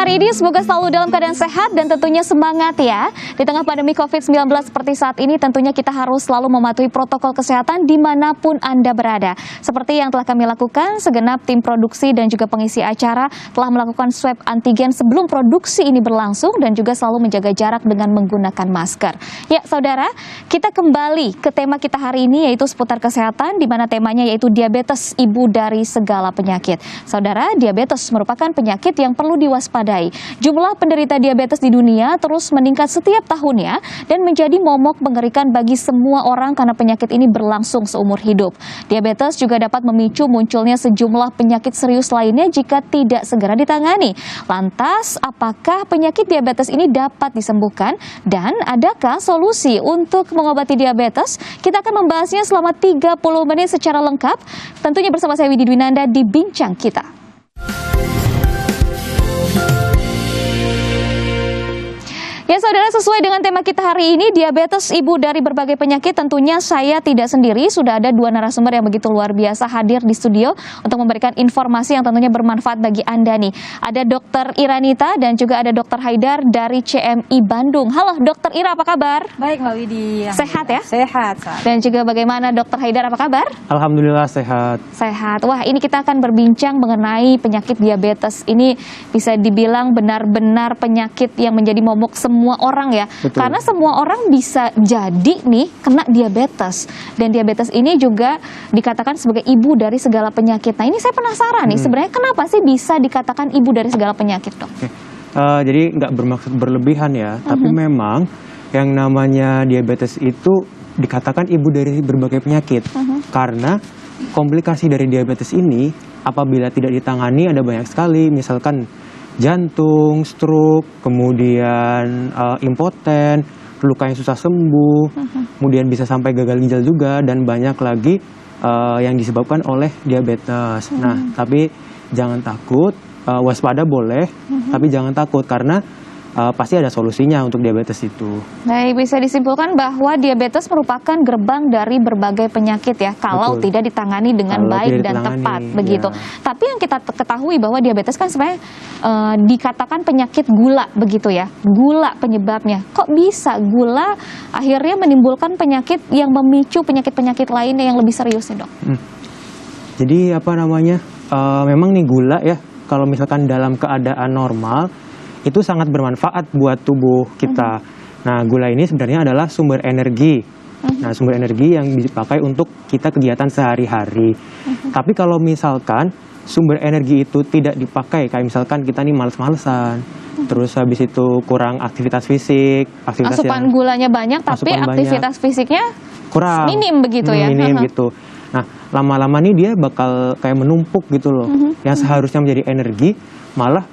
hari ini semoga selalu dalam keadaan sehat dan tentunya semangat ya. Di tengah pandemi COVID-19 seperti saat ini tentunya kita harus selalu mematuhi protokol kesehatan dimanapun Anda berada. Seperti yang telah kami lakukan, segenap tim produksi dan juga pengisi acara telah melakukan swab antigen sebelum produksi ini berlangsung dan juga selalu menjaga jarak dengan menggunakan masker. Ya saudara, kita kembali ke tema kita hari ini yaitu seputar kesehatan, di mana temanya yaitu diabetes, ibu dari segala penyakit. Saudara, diabetes merupakan penyakit yang perlu diwaspadai. Jumlah penderita diabetes di dunia terus meningkat setiap tahunnya dan menjadi momok mengerikan bagi semua orang karena penyakit ini berlangsung seumur hidup. Diabetes juga dapat memicu munculnya sejumlah penyakit serius lainnya jika tidak segera ditangani. Lantas, apakah penyakit diabetes ini dapat disembuhkan dan adakah solusi untuk mengobati diabetes? Kita akan membahasnya selama 30 menit secara lengkap. Tentunya bersama saya Widi Dwinanda di Bincang Kita. Ya saudara, sesuai dengan tema kita hari ini, diabetes ibu dari berbagai penyakit, tentunya saya tidak sendiri, sudah ada dua narasumber yang begitu luar biasa hadir di studio untuk memberikan informasi yang tentunya bermanfaat bagi Anda nih. Ada Dr. Iranita dan juga ada Dr. Haidar dari CMI Bandung. Halo Dr. Ira, apa kabar? Baik Mbak Widi. Sehat ya? Sehat. Dan juga bagaimana Dr. Haidar, apa kabar? Alhamdulillah sehat. Sehat. Wah, ini kita akan berbincang mengenai penyakit diabetes. Ini bisa dibilang benar-benar penyakit yang menjadi momok semua orang ya. Betul. Karena semua orang bisa jadi nih kena diabetes. Dan diabetes ini juga dikatakan sebagai ibu dari segala penyakit. Nah, ini saya penasaran nih, sebenarnya kenapa sih bisa dikatakan ibu dari segala penyakit, Dok? Jadi nggak bermaksud berlebihan ya, tapi memang yang namanya diabetes itu dikatakan ibu dari berbagai penyakit. Karena komplikasi dari diabetes ini apabila tidak ditangani ada banyak sekali, misalkan jantung, stroke, kemudian impoten, luka yang susah sembuh, kemudian bisa sampai gagal ginjal juga, dan banyak lagi yang disebabkan oleh diabetes. Nah, tapi jangan takut, waspada boleh, tapi jangan takut karena pasti ada solusinya untuk diabetes itu. Baik, bisa disimpulkan bahwa diabetes merupakan gerbang dari berbagai penyakit ya, kalau Betul. tidak ditangani dengan baik dan tepat, begitu. Tapi yang kita ketahui bahwa diabetes kan sebenarnya dikatakan penyakit gula, begitu ya, gula penyebabnya. Kok bisa gula akhirnya menimbulkan penyakit yang memicu penyakit-penyakit lainnya yang lebih serius nih, Dok? Jadi apa namanya, memang nih gula ya, kalau misalkan dalam keadaan normal, itu sangat bermanfaat buat tubuh kita. Nah, gula ini sebenarnya adalah sumber energi. Nah, sumber energi yang dipakai untuk kita kegiatan sehari-hari. Tapi kalau misalkan sumber energi itu tidak dipakai, kayak misalkan kita nih males-malesan, terus habis itu kurang aktivitas fisik, Asupan gulanya banyak, tapi aktivitas fisiknya kurang, minim begitu ya? Minim gitu. Nah, lama-lama nih dia bakal kayak menumpuk gitu loh. Yang seharusnya menjadi energi malah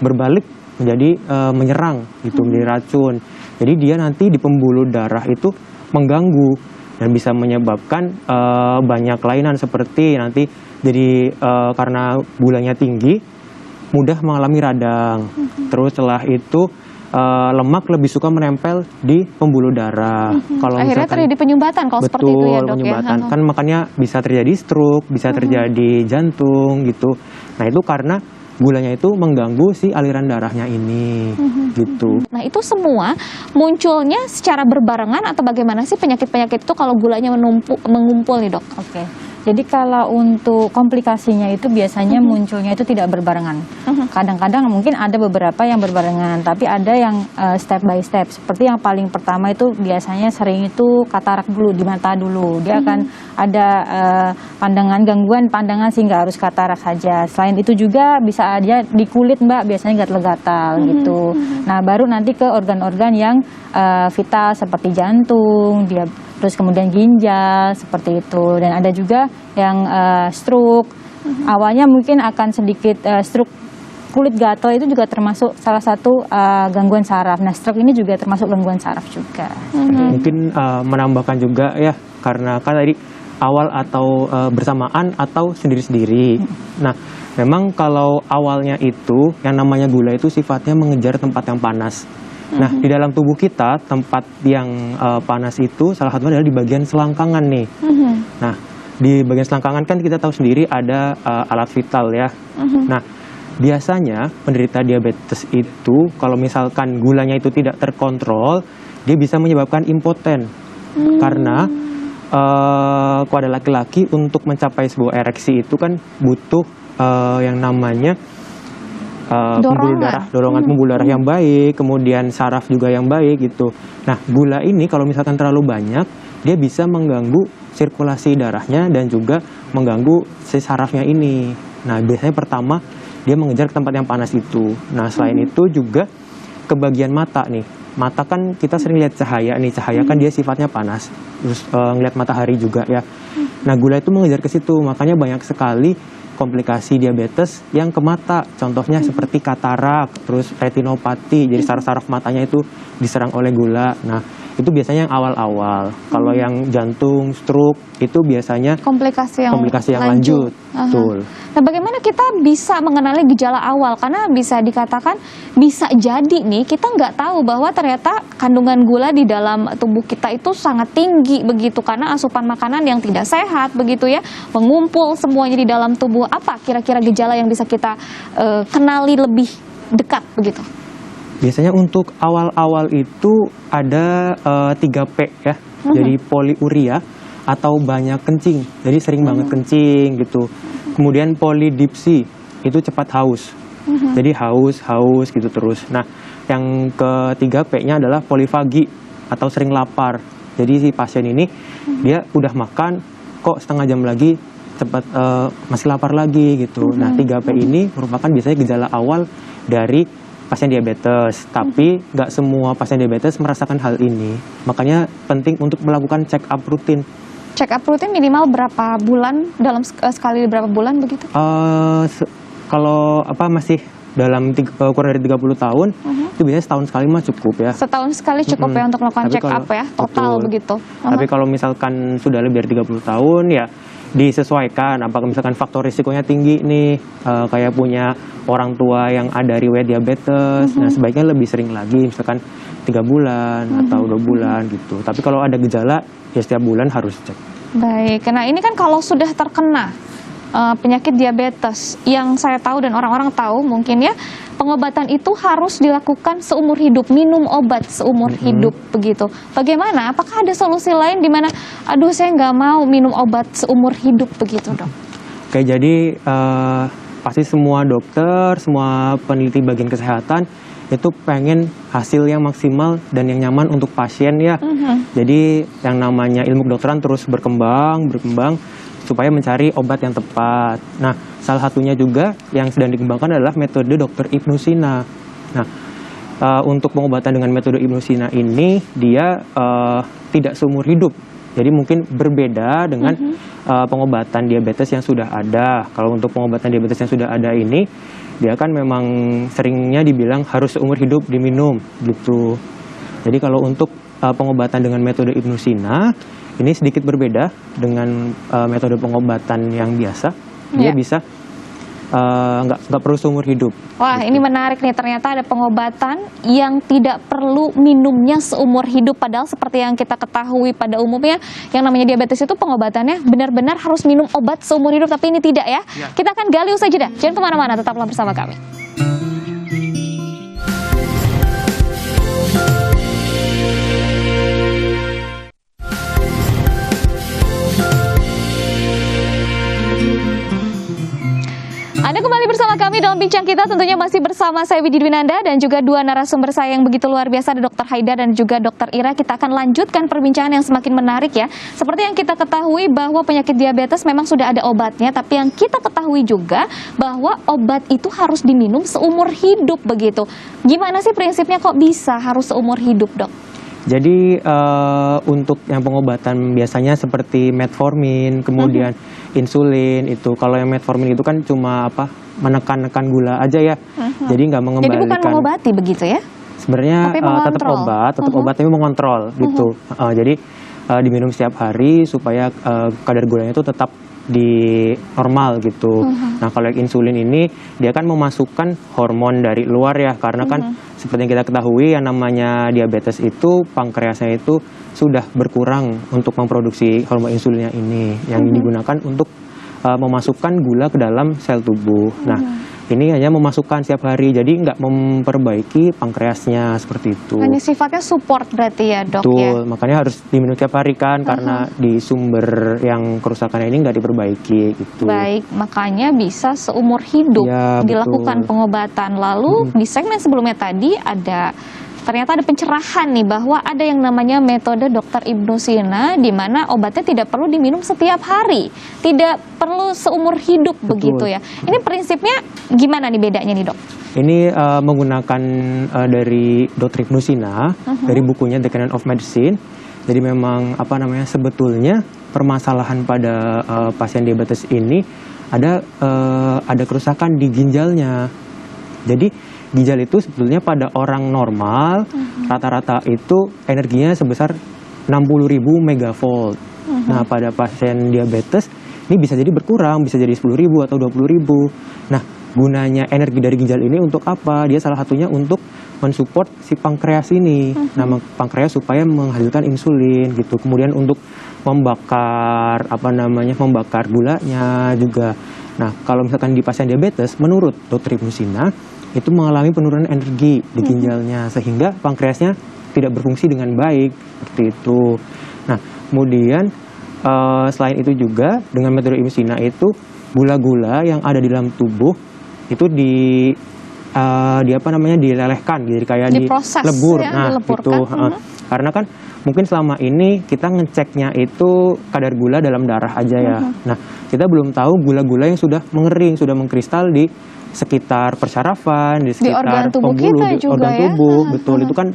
berbalik menjadi menyerang gitu, menjadi racun. Jadi dia nanti di pembuluh darah itu mengganggu dan bisa menyebabkan banyak kelainan seperti nanti jadi karena gulanya tinggi mudah mengalami radang. Terus setelah itu lemak lebih suka menempel di pembuluh darah. Kalau akhirnya terjadi penyumbatan kalau seperti itu ya, Dok, penyumbatan. ya? Kan makanya bisa terjadi stroke, bisa terjadi jantung gitu. Nah, itu karena gulanya itu mengganggu si aliran darahnya ini, gitu. Nah, itu semua munculnya secara berbarengan atau bagaimana sih penyakit-penyakit itu kalau gulanya mengumpul nih, Dok? Oke. Jadi kalau untuk komplikasinya itu biasanya munculnya itu tidak berbarengan. Kadang-kadang mungkin ada beberapa yang berbarengan, tapi ada yang step by step. Seperti yang paling pertama itu biasanya sering itu katarak dulu, di mata dulu. Dia akan ada gangguan pandangan sehingga harus katarak saja. Selain itu juga bisa aja di kulit, Mbak, biasanya gatal-gatal gitu. Nah, baru nanti ke organ-organ yang vital seperti jantung, terus kemudian ginjal seperti itu, dan ada juga yang stroke. Awalnya mungkin akan sedikit stroke kulit gatal, itu juga termasuk salah satu gangguan saraf. Nah, stroke ini juga termasuk gangguan saraf juga. Mungkin menambahkan juga ya, karena kan tadi awal atau bersamaan atau sendiri-sendiri. Nah, memang kalau awalnya itu yang namanya gula itu sifatnya mengejar tempat yang panas. Nah, di dalam tubuh kita tempat yang panas itu salah satunya adalah di bagian selangkangan nih. Nah, di bagian selangkangan kan kita tahu sendiri ada alat vital ya. Nah, biasanya penderita diabetes itu kalau misalkan gulanya itu tidak terkontrol, dia bisa menyebabkan impoten. Karena pada laki-laki untuk mencapai sebuah ereksi itu kan butuh yang namanya dorongan pembuluh darah yang baik, kemudian saraf juga yang baik gitu. Nah, gula ini kalau misalkan terlalu banyak, dia bisa mengganggu sirkulasi darahnya dan juga mengganggu si sarafnya ini. Nah, biasanya pertama dia mengejar ke tempat yang panas itu. Nah, selain itu juga ke bagian mata nih. Mata kan kita sering lihat cahaya nih, cahaya kan dia sifatnya panas. Terus ngelihat matahari juga ya. Nah, gula itu mengejar ke situ, makanya banyak sekali komplikasi diabetes yang ke mata, contohnya seperti katarak, terus retinopati, jadi saraf-saraf matanya itu diserang oleh gula. Nah, itu biasanya yang awal-awal. Kalau yang jantung, stroke, itu biasanya komplikasi yang lanjut. Betul. Nah, bagaimana kita bisa mengenali gejala awal? Karena bisa dikatakan, bisa jadi nih, kita nggak tahu bahwa ternyata kandungan gula di dalam tubuh kita itu sangat tinggi begitu, karena asupan makanan yang tidak sehat begitu ya, mengumpul semuanya di dalam tubuh. Apa kira-kira gejala yang bisa kita kenali lebih dekat begitu? Biasanya untuk awal-awal itu ada 3P ya, jadi poliuria atau banyak kencing, jadi sering banget kencing gitu. Kemudian polidipsi, itu cepat haus, jadi haus gitu terus. Nah, yang ketiga P-nya adalah polifagi atau sering lapar. Jadi si pasien ini dia udah makan, kok setengah jam lagi cepat masih lapar lagi gitu. Nah, 3P ini merupakan biasanya gejala awal dari pasien diabetes, tapi nggak semua pasien diabetes merasakan hal ini. Makanya penting untuk melakukan check up rutin. Check up rutin minimal berapa bulan, dalam sekali berapa bulan begitu? Kalau masih dalam kurang dari 30 tahun, itu biasanya setahun sekali mah cukup ya. Setahun sekali cukup ya untuk melakukan check up ya, total betul. begitu. Tapi kalau misalkan sudah lebih dari 30 tahun ya disesuaikan, apakah misalkan faktor risikonya tinggi nih, kayak punya orang tua yang ada riwayat diabetes, nah sebaiknya lebih sering lagi, misalkan 3 bulan atau 2 bulan gitu. Tapi kalau ada gejala, ya setiap bulan harus cek. Baik, nah ini kan kalau sudah terkena penyakit diabetes, yang saya tahu dan orang-orang tahu mungkin ya, pengobatan itu harus dilakukan seumur hidup, minum obat seumur hidup begitu. Bagaimana? Apakah ada solusi lain di mana, aduh saya nggak mau minum obat seumur hidup begitu, Dok? Oke, jadi pasti semua dokter, semua peneliti bagian kesehatan itu pengen hasil yang maksimal dan yang nyaman untuk pasien ya. Jadi yang namanya ilmu kedokteran terus berkembang supaya mencari obat yang tepat. Nah, salah satunya juga yang sedang dikembangkan adalah metode Dr. Ibnu Sina. Nah, untuk pengobatan dengan metode Ibnu Sina ini dia tidak seumur hidup. Jadi mungkin berbeda dengan pengobatan diabetes yang sudah ada. Kalau untuk pengobatan diabetes yang sudah ada ini, dia kan memang seringnya dibilang harus seumur hidup diminum gitu. Jadi kalau untuk pengobatan dengan metode Ibnu Sina, ini sedikit berbeda dengan metode pengobatan yang biasa. Dia bisa nggak perlu seumur hidup. Wah, ini menarik nih, ternyata ada pengobatan yang tidak perlu minumnya seumur hidup. Padahal seperti yang kita ketahui pada umumnya, yang namanya diabetes itu pengobatannya benar-benar harus minum obat seumur hidup, tapi ini tidak ya. Kita akan gali usai jeda. Jangan kemana-mana, tetaplah bersama kami. Anda kembali bersama kami dalam bincang kita, tentunya masih bersama saya Widi Dwinanda dan juga dua narasumber saya yang begitu luar biasa, ada Dr. Haida dan juga Dr. Ira. Kita akan lanjutkan perbincangan yang semakin menarik ya. Seperti yang kita ketahui bahwa penyakit diabetes memang sudah ada obatnya, tapi yang kita ketahui juga bahwa obat itu harus diminum seumur hidup begitu. Gimana sih prinsipnya kok bisa harus seumur hidup, Dok? Jadi untuk yang pengobatan biasanya seperti metformin, kemudian insulin itu. Kalau yang metformin itu kan cuma menekan-nekan gula aja ya. Jadi nggak mengembalikan. Jadi bukan mengobati begitu ya? Sebenarnya tetap obat tapi mengontrol gitu. Jadi diminum setiap hari supaya kadar gulanya itu tetap di normal gitu. Nah, kalau yang insulin ini dia kan memasukkan hormon dari luar ya, karena kan seperti yang kita ketahui yang namanya diabetes itu pankreasnya itu sudah berkurang untuk memproduksi hormon insulinnya ini yang digunakan untuk memasukkan gula ke dalam sel tubuh. Nah, ini hanya memasukkan setiap hari, jadi nggak memperbaiki pankreasnya seperti itu. Hanya sifatnya support berarti ya dok Betul, ya. makanya harus diminum tiap hari kan, karena di sumber yang kerusakan ini nggak diperbaiki gitu. Baik, makanya bisa seumur hidup Ya, dilakukan betul. pengobatan. Lalu di segmen sebelumnya tadi ternyata ada pencerahan nih bahwa ada yang namanya metode Dr. Ibnu Sina, di mana obatnya tidak perlu diminum setiap hari, tidak perlu seumur hidup. Betul. Begitu ya. Ini prinsipnya gimana nih bedanya nih dok? Ini menggunakan dari Dr. Ibnu Sina, dari bukunya The Canon of Medicine. Jadi memang sebetulnya permasalahan pada pasien diabetes ini ada kerusakan di ginjalnya. Jadi ginjal itu sebetulnya pada orang normal rata-rata itu energinya sebesar 60.000 megavolt. Nah, pada pasien diabetes ini bisa jadi berkurang, bisa jadi 10.000 atau 20.000. Nah, gunanya energi dari ginjal ini untuk apa? Dia salah satunya untuk mensupport si pankreas ini. Nah, pankreas supaya menghasilkan insulin gitu. Kemudian untuk membakar gulanya juga. Nah, kalau misalkan di pasien diabetes, menurut Dr. Ibnu Sina, itu mengalami penurunan energi di ginjalnya sehingga pankreasnya tidak berfungsi dengan baik seperti itu. Nah, kemudian selain itu juga dengan metode Ibnu Sina itu gula-gula yang ada di dalam tubuh itu dilelehkan, jadi kayak Diproses, dilebur. ya, Nah, dileburkan. itu karena kan mungkin selama ini kita ngeceknya itu kadar gula dalam darah aja ya. Nah, kita belum tahu gula-gula yang sudah mengering, sudah mengkristal di sekitar persarafan, di sekitar organ tubuh pembuluh, kita di juga organ ya. tubuh, betul. Itu kan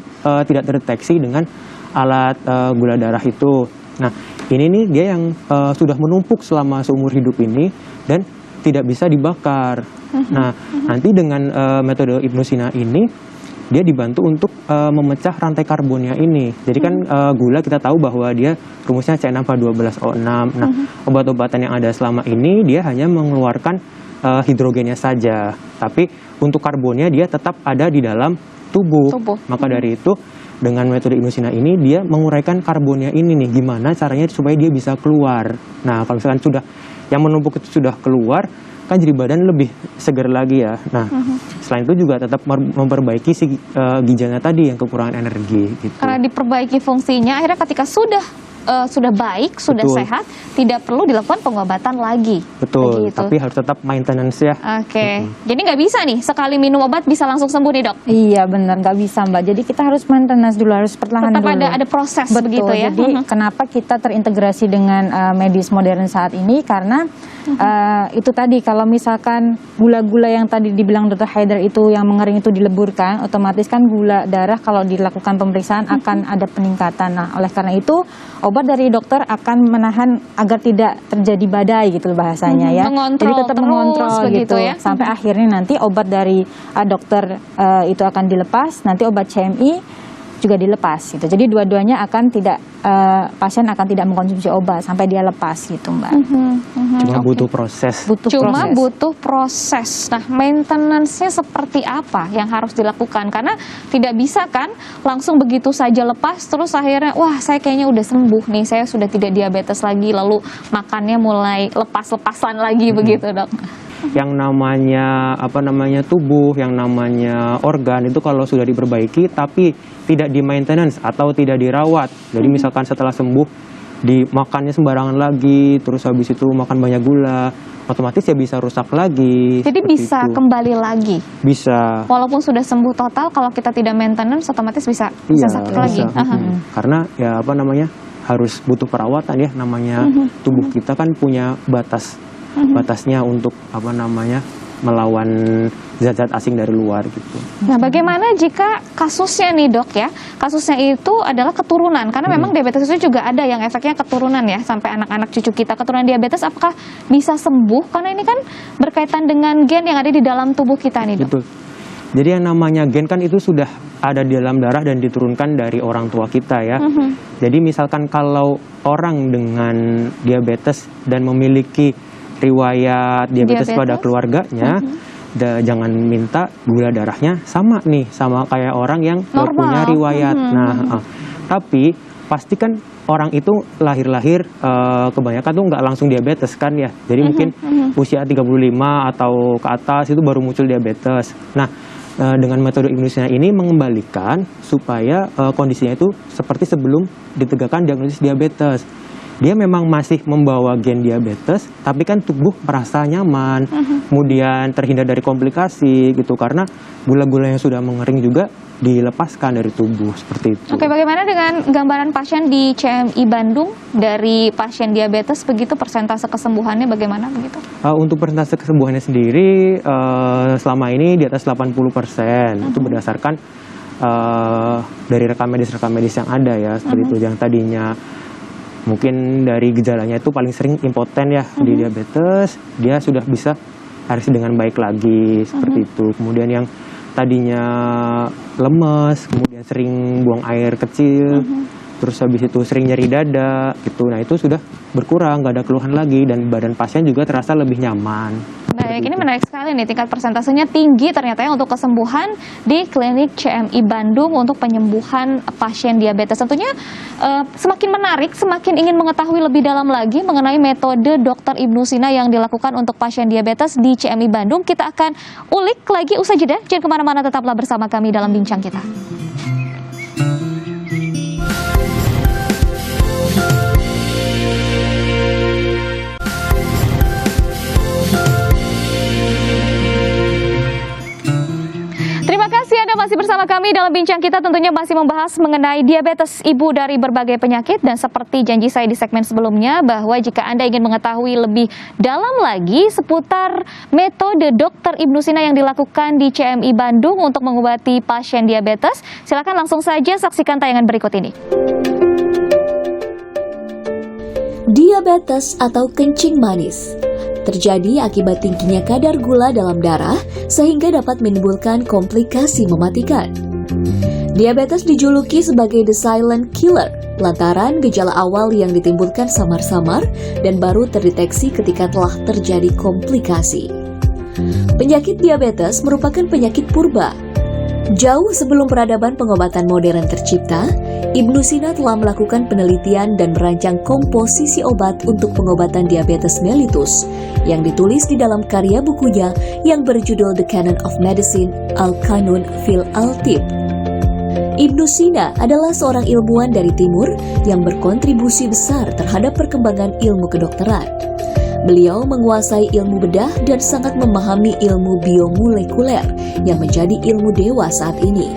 tidak terdeteksi dengan alat gula darah itu. Nah, ini nih dia yang sudah menumpuk selama seumur hidup ini dan tidak bisa dibakar. Nah, nanti dengan metode Ibnu Sina ini dia dibantu untuk memecah rantai karbonnya ini. Jadi kan gula kita tahu bahwa dia rumusnya C6H12O6. Nah, obat-obatan yang ada selama ini dia hanya mengeluarkan hidrogennya saja, tapi untuk karbonnya dia tetap ada di dalam tubuh. Maka dari itu dengan metode Ibnu Sina ini dia menguraikan karbonnya ini nih, gimana caranya supaya dia bisa keluar. Nah, kalau misalkan sudah yang menumpuk itu sudah keluar, kan jadi badan lebih segar lagi ya. Nah, selain itu juga tetap memperbaiki si ginjalnya tadi yang kekurangan energi gitu. Karena diperbaiki fungsinya, akhirnya ketika sudah baik, sudah Betul. sehat, tidak perlu dilakukan pengobatan lagi. Betul, Begitu. tapi harus tetap maintenance ya. Oke, jadi nggak bisa nih sekali minum obat bisa langsung sembuh nih dok. Iya benar, nggak bisa Mbak. Jadi kita harus maintenance dulu, harus perlahan Tetap dulu. ada proses Betul, begitu ya. jadi kenapa kita terintegrasi dengan medis modern saat ini, karena itu tadi kalau misalkan gula-gula yang tadi dibilang Dr. Haidar itu yang mengering itu dileburkan, otomatis kan gula darah kalau dilakukan pemeriksaan akan ada peningkatan. Nah, oleh karena itu obat dari dokter akan menahan agar tidak terjadi badai gitu bahasanya ya. Mengontrol Jadi tetap terus mengontrol begitu gitu ya. sampai akhirnya nanti obat dari dokter itu akan dilepas, nanti obat CMI juga dilepas gitu. Jadi dua-duanya akan tidak pasien akan tidak mengkonsumsi obat sampai dia lepas gitu Mbak. Cuma butuh proses. Cuma butuh proses. Nah, maintenance-nya seperti apa yang harus dilakukan? Karena tidak bisa kan langsung begitu saja lepas terus akhirnya wah saya kayaknya udah sembuh nih, saya sudah tidak diabetes lagi, lalu makannya mulai lepas-lepasan lagi begitu dok. Yang namanya tubuh, yang namanya organ itu kalau sudah diperbaiki tapi tidak di maintenance atau tidak dirawat. Jadi misalkan setelah sembuh dimakannya sembarangan lagi, terus habis itu makan banyak gula, otomatis ya bisa rusak lagi. Jadi bisa itu. kembali lagi. Bisa. Walaupun sudah sembuh total, kalau kita tidak maintenance otomatis bisa sakit lagi. Bisa. Karena ya harus butuh perawatan ya, namanya tubuh kita kan punya batasnya untuk melawan zat-zat asing dari luar gitu. Nah, bagaimana jika kasusnya nih dok ya, kasusnya itu adalah keturunan, karena memang diabetes itu juga ada yang efeknya keturunan ya, sampai anak-anak cucu kita keturunan diabetes, apakah bisa sembuh? Karena ini kan berkaitan dengan gen yang ada di dalam tubuh kita nih dok. Betul. Jadi yang namanya gen kan itu sudah ada di dalam darah dan diturunkan dari orang tua kita ya. Jadi misalkan kalau orang dengan diabetes dan memiliki riwayat diabetes pada keluarganya, jangan minta gula darahnya sama nih, sama kayak orang yang punya riwayat. Nah, tapi pasti kan orang itu lahir-lahir kebanyakan tuh nggak langsung diabetes kan ya. Jadi mungkin usia 35 atau ke atas itu baru muncul diabetes. Nah, dengan metode Ibnusina ini mengembalikan supaya kondisinya itu seperti sebelum ditegakkan diagnosis diabetes. Dia memang masih membawa gen diabetes, tapi kan tubuh merasa nyaman, kemudian terhindar dari komplikasi gitu, karena gula-gula yang sudah mengering juga dilepaskan dari tubuh, seperti itu. Oke, bagaimana dengan gambaran pasien di CMI Bandung dari pasien diabetes begitu, persentase kesembuhannya bagaimana begitu? Untuk persentase kesembuhannya sendiri selama ini di atas 80%, itu berdasarkan dari rekam medis yang ada ya, seperti itu. Yang tadinya mungkin dari gejalanya itu paling sering impoten ya di diabetes, dia sudah bisa reaksi dengan baik lagi, seperti itu. Kemudian yang tadinya lemes, kemudian sering buang air kecil, terus habis itu sering nyeri dada gitu. Nah, itu sudah berkurang, nggak ada keluhan lagi, dan badan pasien juga terasa lebih nyaman. Baik, ini menarik sekali nih, tingkat persentasenya tinggi ternyata ya untuk kesembuhan di klinik CMI Bandung untuk penyembuhan pasien diabetes. Tentunya semakin menarik, semakin ingin mengetahui lebih dalam lagi mengenai metode Dr. Ibnusina yang dilakukan untuk pasien diabetes di CMI Bandung. Kita akan ulik lagi usai jeda. Jangan kemana-mana, tetaplah bersama kami dalam Bincang Kita. Anda masih bersama kami dalam Bincang Kita, tentunya masih membahas mengenai diabetes, ibu dari berbagai penyakit. Dan seperti janji saya di segmen sebelumnya, bahwa jika Anda ingin mengetahui lebih dalam lagi seputar metode Dr. Ibnusina yang dilakukan di CMI Bandung untuk mengobati pasien diabetes, silakan langsung saja saksikan tayangan berikut ini. Diabetes atau kencing manis terjadi akibat tingginya kadar gula dalam darah sehingga dapat menimbulkan komplikasi mematikan. Diabetes dijuluki sebagai the silent killer lantaran gejala awal yang ditimbulkan samar-samar dan baru terdeteksi ketika telah terjadi komplikasi. Penyakit diabetes merupakan penyakit purba. Jauh sebelum peradaban pengobatan modern tercipta, Ibnusina telah melakukan penelitian dan merancang komposisi obat untuk pengobatan diabetes mellitus yang ditulis di dalam karya bukunya yang berjudul The Canon of Medicine Al-Qanun fil Al-Tib. Ibnusina adalah seorang ilmuwan dari timur yang berkontribusi besar terhadap perkembangan ilmu kedokteran. Beliau menguasai ilmu bedah dan sangat memahami ilmu biomolekuler yang menjadi ilmu dewa saat ini,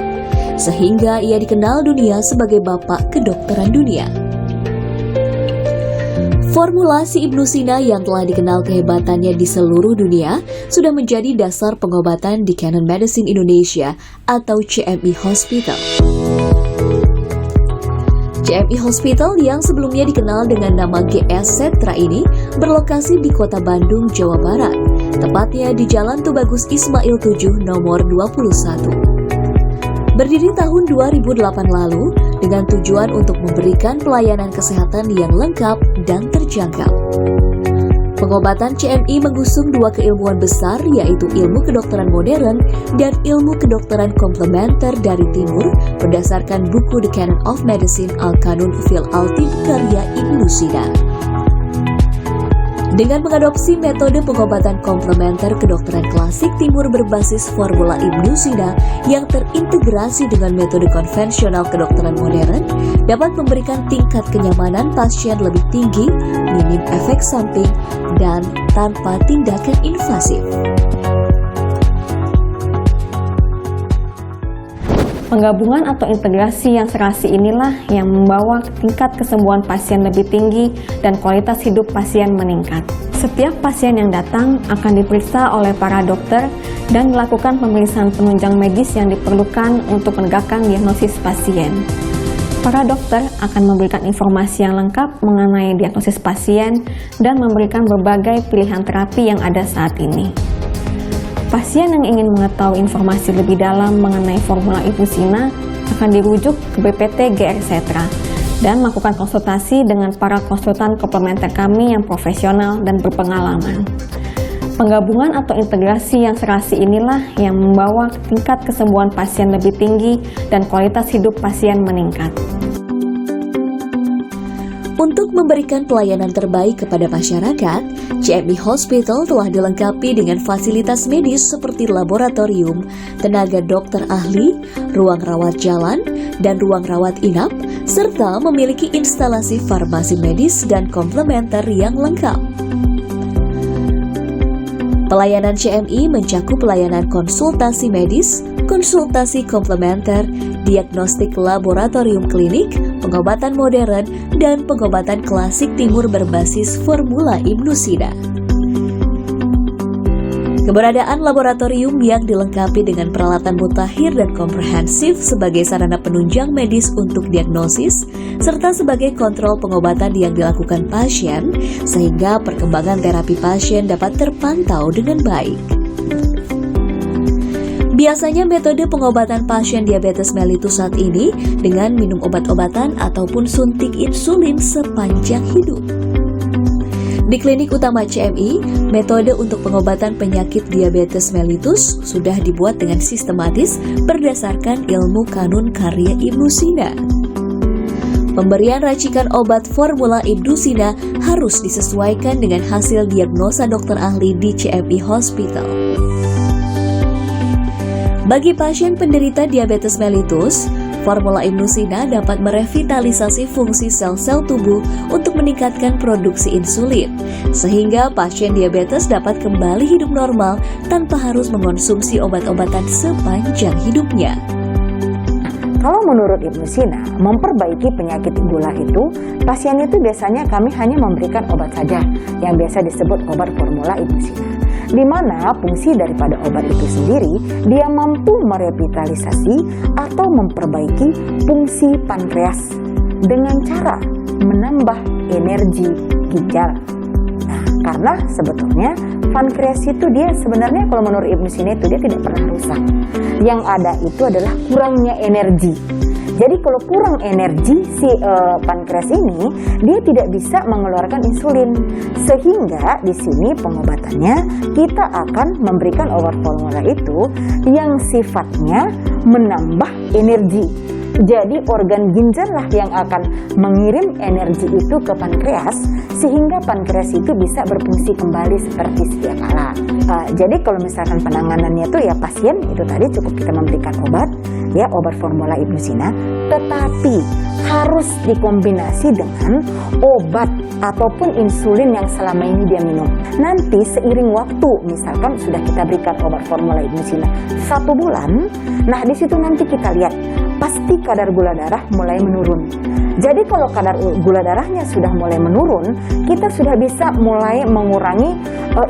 sehingga ia dikenal dunia sebagai bapak kedokteran dunia. Formulasi Ibnusina yang telah dikenal kehebatannya di seluruh dunia sudah menjadi dasar pengobatan di Canon Medicine Indonesia atau CMI Hospital. CMI Hospital yang sebelumnya dikenal dengan nama GS Setra ini berlokasi di Kota Bandung, Jawa Barat, tepatnya di Jalan Tubagus Ismail 7 nomor 21. Berdiri tahun 2008 lalu dengan tujuan untuk memberikan pelayanan kesehatan yang lengkap dan terjangkau. Pengobatan CMI mengusung dua keilmuan besar, yaitu ilmu kedokteran modern dan ilmu kedokteran komplementer dari timur berdasarkan buku The Canon of Medicine Al-Qanun fil Al-Tib karya Ibnusina. Dengan mengadopsi metode pengobatan komplementer kedokteran klasik timur berbasis formula Ibnusina yang terintegrasi dengan metode konvensional kedokteran modern, dapat memberikan tingkat kenyamanan pasien lebih tinggi, minim efek samping, dan tanpa tindakan invasif. Penggabungan atau integrasi yang serasi inilah yang membawa tingkat kesembuhan pasien lebih tinggi dan kualitas hidup pasien meningkat. Setiap pasien yang datang akan diperiksa oleh para dokter dan dilakukan pemeriksaan penunjang medis yang diperlukan untuk menegakkan diagnosis pasien. Para dokter akan memberikan informasi yang lengkap mengenai diagnosis pasien dan memberikan berbagai pilihan terapi yang ada saat ini. Pasien yang ingin mengetahui informasi lebih dalam mengenai formula Ibnusina akan dirujuk ke BPT GR Setra dan melakukan konsultasi dengan para konsultan komplementer kami yang profesional dan berpengalaman. Penggabungan atau integrasi yang serasi inilah yang membawa tingkat kesembuhan pasien lebih tinggi dan kualitas hidup pasien meningkat. Untuk memberikan pelayanan terbaik kepada masyarakat, CMI Hospital telah dilengkapi dengan fasilitas medis seperti laboratorium, tenaga dokter ahli, ruang rawat jalan, dan ruang rawat inap, serta memiliki instalasi farmasi medis dan komplementer yang lengkap. Pelayanan CMI mencakup pelayanan konsultasi medis, konsultasi komplementer, diagnostik laboratorium klinik, pengobatan modern, dan pengobatan klasik timur berbasis formula Ibnu Sina. Keberadaan laboratorium yang dilengkapi dengan peralatan mutakhir dan komprehensif sebagai sarana penunjang medis untuk diagnosis, serta sebagai kontrol pengobatan yang dilakukan pasien, sehingga perkembangan terapi pasien dapat terpantau dengan baik. Biasanya metode pengobatan pasien diabetes mellitus saat ini dengan minum obat-obatan ataupun suntik insulin sepanjang hidup. Di klinik utama CMI, metode untuk pengobatan penyakit diabetes mellitus sudah dibuat dengan sistematis berdasarkan ilmu kanun karya Ibnu Sina. Pemberian racikan obat formula Ibnu Sina harus disesuaikan dengan hasil diagnosa dokter ahli di CMI Hospital. Bagi pasien penderita diabetes mellitus, formula Ibnu Sina dapat merevitalisasi fungsi sel-sel tubuh untuk meningkatkan produksi insulin, sehingga pasien diabetes dapat kembali hidup normal tanpa harus mengonsumsi obat-obatan sepanjang hidupnya. Kalau menurut Ibnu Sina, memperbaiki penyakit gula itu, pasien itu biasanya kami hanya memberikan obat saja, yang biasa disebut obat formula Ibnu Sina. Di mana fungsi daripada obat itu sendiri, dia mampu merevitalisasi atau memperbaiki fungsi pankreas dengan cara menambah energi ginjal. Nah, karena sebetulnya pankreas itu dia sebenarnya kalau menurut Ibnu Sina itu dia tidak pernah rusak. Yang ada itu adalah kurangnya energi. Jadi kalau kurang energi si pankreas ini, dia tidak bisa mengeluarkan insulin. Sehingga di sini pengobatannya kita akan memberikan obat formula itu yang sifatnya menambah energi. Jadi organ ginjal lah yang akan mengirim energi itu ke pankreas sehingga pankreas itu bisa berfungsi kembali seperti sedia kala. Jadi kalau misalkan penanganannya itu ya pasien itu tadi cukup kita memberikan obat, ya obat formula Ibnu Sina, tetapi harus dikombinasi dengan obat ataupun insulin yang selama ini dia minum. Nanti seiring waktu, misalkan sudah kita berikan obat formula Ibnu Sina 1 bulan, nah di situ nanti kita lihat pasti kadar gula darah mulai menurun. Jadi kalau kadar gula darahnya sudah mulai menurun, kita sudah bisa mulai mengurangi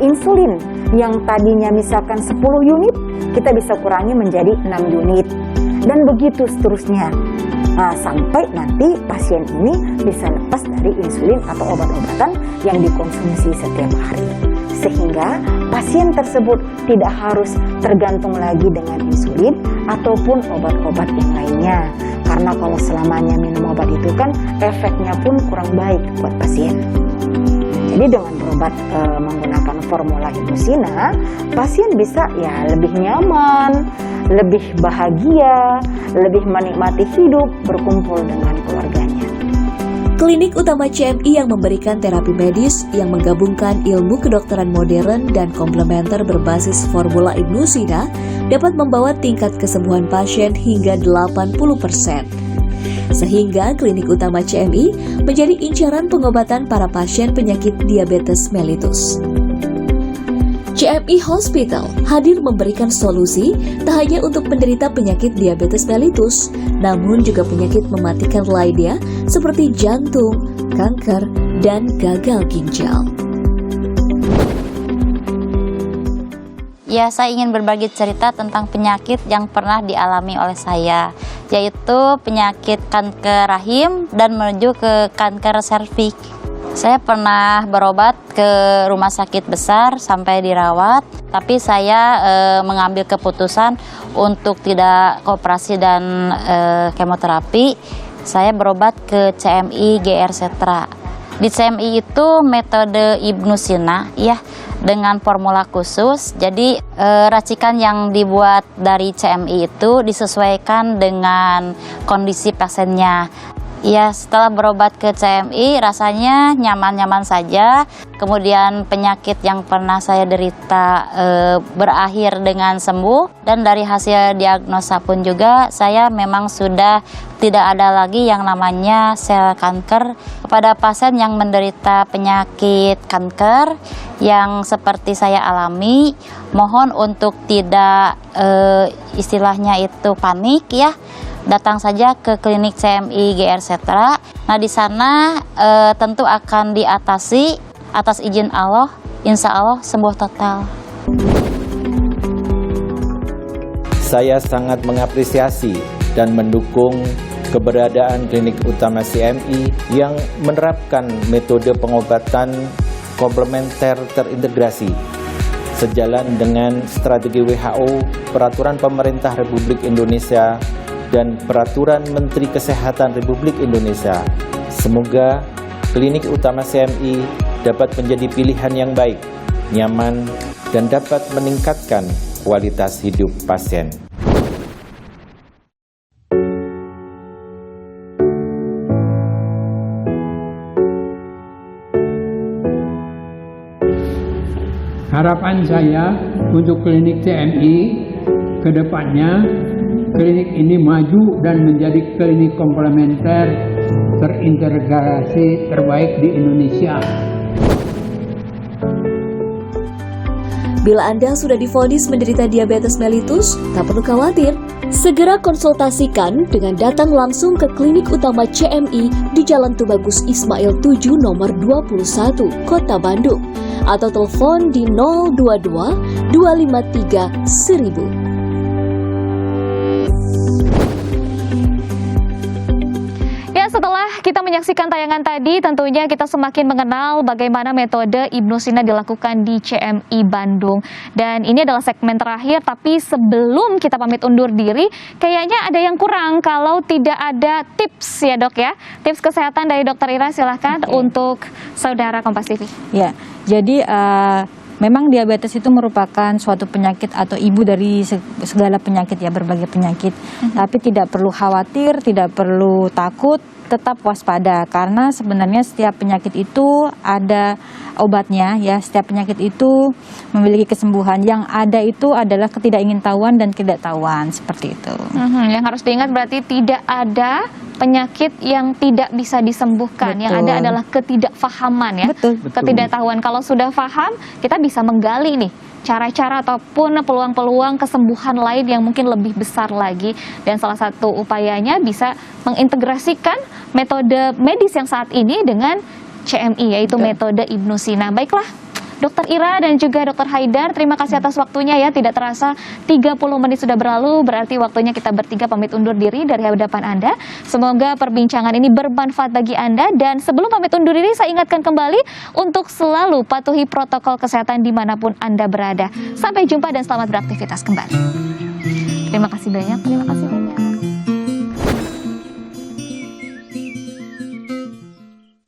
insulin yang tadinya misalkan 10 unit, kita bisa kurangi menjadi 6 unit. Dan begitu seterusnya. Nah, sampai nanti pasien ini bisa lepas dari insulin atau obat-obatan yang dikonsumsi setiap hari. Sehingga pasien tersebut tidak harus tergantung lagi dengan insulin ataupun obat-obat yang lainnya. Karena kalau selamanya minum obat itu kan efeknya pun kurang baik buat pasien. Jadi dengan berobat menggunakan formula Ibnu Sina, pasien bisa ya lebih nyaman, lebih bahagia, lebih menikmati hidup berkumpul dengan keluarganya. Klinik utama CMI yang memberikan terapi medis yang menggabungkan ilmu kedokteran modern dan komplementer berbasis formula Ibnu Sina dapat membawa tingkat kesembuhan pasien hingga 80%. Sehingga klinik utama CMI menjadi incaran pengobatan para pasien penyakit diabetes mellitus. CMI Hospital hadir memberikan solusi tak hanya untuk penderita penyakit diabetes mellitus, namun juga penyakit mematikan lainnya seperti jantung, kanker, dan gagal ginjal. Ya, saya ingin berbagi cerita tentang penyakit yang pernah dialami oleh saya, yaitu penyakit kanker rahim dan menuju ke kanker serviks. Saya pernah berobat ke rumah sakit besar sampai dirawat, tapi saya mengambil keputusan untuk tidak operasi dan kemoterapi. Saya berobat ke CMI GR Setra. Di CMI itu metode Ibnu Sina, ya, dengan formula khusus. Jadi racikan yang dibuat dari CMI itu disesuaikan dengan kondisi pasiennya. Ya, setelah berobat ke CMI rasanya nyaman-nyaman saja. Kemudian penyakit yang pernah saya derita berakhir dengan sembuh. Dan dari hasil diagnosa pun juga saya memang sudah tidak ada lagi yang namanya sel kanker. Kepada pasien yang menderita penyakit kanker yang seperti saya alami, mohon untuk tidak istilahnya itu panik ya. Datang saja ke klinik CMI GR Setra. Nah, di sana tentu akan diatasi atas izin Allah, insya Allah sembuh total. Saya sangat mengapresiasi dan mendukung keberadaan klinik utama CMI yang menerapkan metode pengobatan komplementer terintegrasi sejalan dengan strategi WHO, peraturan pemerintah Republik Indonesia, dan peraturan Menteri Kesehatan Republik Indonesia. Semoga klinik utama CMI dapat menjadi pilihan yang baik, nyaman, dan dapat meningkatkan kualitas hidup pasien. Harapan saya untuk klinik CMI ke depannya, klinik ini maju dan menjadi klinik komplementer terintegrasi terbaik di Indonesia. Bila Anda sudah divonis menderita diabetes mellitus, tak perlu khawatir. Segera konsultasikan dengan datang langsung ke klinik utama CMI di Jalan Tubagus Ismail 7 nomor 21, Kota Bandung. Atau telepon di 022 253 1000. Setelah kita menyaksikan tayangan tadi, tentunya kita semakin mengenal bagaimana metode Ibnu Sina dilakukan di CMI Bandung. Dan ini adalah segmen terakhir, tapi sebelum kita pamit undur diri, kayaknya ada yang kurang kalau tidak ada tips ya dok ya. Tips kesehatan dari Dokter Ira, silahkan untuk saudara Kompas TV. Ya, jadi memang diabetes itu merupakan suatu penyakit atau ibu dari segala penyakit ya, berbagai penyakit. Tapi tidak perlu khawatir, tidak perlu takut, tetap waspada karena sebenarnya setiap penyakit itu ada obatnya ya, setiap penyakit itu memiliki kesembuhan. Yang ada itu adalah ketidakingintahuan dan ketidaktahuan, seperti itu. Yang harus diingat berarti tidak ada penyakit yang tidak bisa disembuhkan. Betul. Yang ada adalah ketidakfahaman ya. Betul. Ketidaktahuan. Kalau sudah paham, kita bisa menggali nih cara-cara ataupun peluang-peluang kesembuhan lain yang mungkin lebih besar lagi. Dan salah satu upayanya bisa mengintegrasikan metode medis yang saat ini dengan CMI, yaitu metode Ibnu Sina. Baiklah, Dokter Ira dan juga Dokter Haidar, terima kasih atas waktunya ya. Tidak terasa 30 menit sudah berlalu, berarti waktunya kita bertiga pamit undur diri dari hadapan Anda. Semoga perbincangan ini bermanfaat bagi Anda. Dan sebelum pamit undur diri, saya ingatkan kembali untuk selalu patuhi protokol kesehatan dimanapun Anda berada. Sampai jumpa dan selamat beraktivitas kembali. Terima kasih banyak.